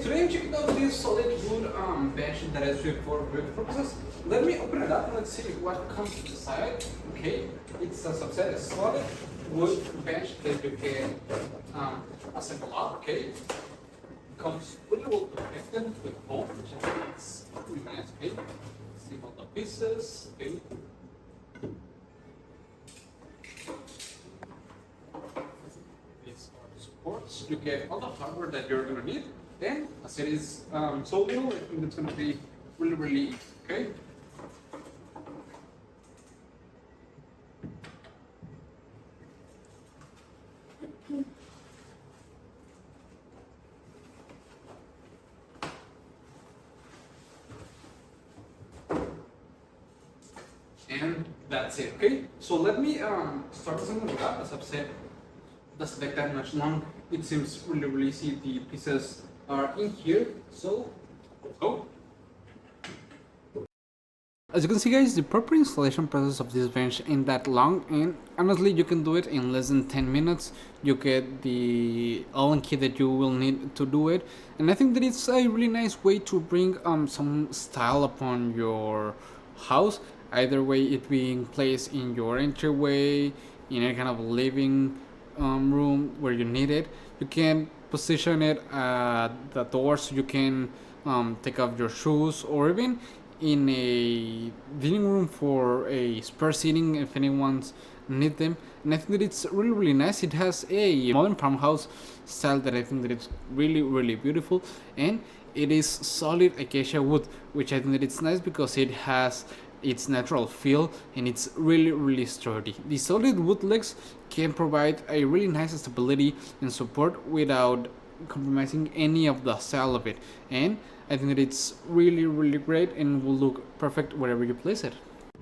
today I'm checking out this solid wood bench that is used for viewing purposes. Let me open it up and let's see what comes inside. Okay, it's a subset, a solid wood bench that you can assemble up. Okay, comes really well protected with foam, which I think is really nice. Okay, see all the pieces. Okay. Supports, you get all the hardware that you're going to need, and as it is so new, I think it's going to be really easy. Okay. And that's it. Okay, so let me start assembling it up. As I've said, doesn't take that much long. It seems really easy. The pieces are in here, so let's go. As you can see, guys, the proper installation process of this bench ain't that long, and honestly you can do it in less than 10 minutes. You get the Allen key that you will need to do it, and I think that it's a really nice way to bring some style upon your house. Either way, it being placed in your entryway, in any kind of living room where you need it. You can position it at the door so you can take off your shoes, or even in a dining room for a spare seating if anyone's need them. And I think that it's really nice. It has a modern farmhouse style that I think that it's really beautiful, and it is solid acacia wood, which I think that it's nice because it has its natural feel and it's really sturdy. The solid wood legs can provide a really nice stability and support without compromising any of the style of it, and I think that it's really great and will look perfect wherever you place it.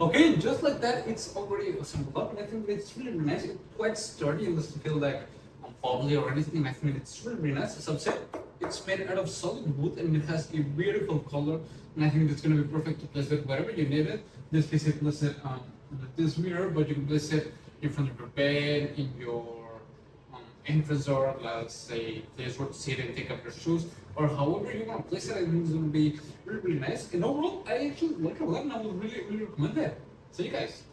Okay, just like that, it's already assembled up, and I think it's really nice. It's quite sturdy and doesn't feel like wobbly or anything. I think it's really nice. As I've said, it's made out of solid wood and it has a beautiful color, and I think it's going to be perfect to place it wherever you need it. This piece, place it on this mirror, but you can place it in front of your bed, in your entrance door, let's say place where to sit and take off your shoes, or however you want to place it. I think it's going to be really nice. And overall, I actually like it a lot, and I would really recommend it. See you guys.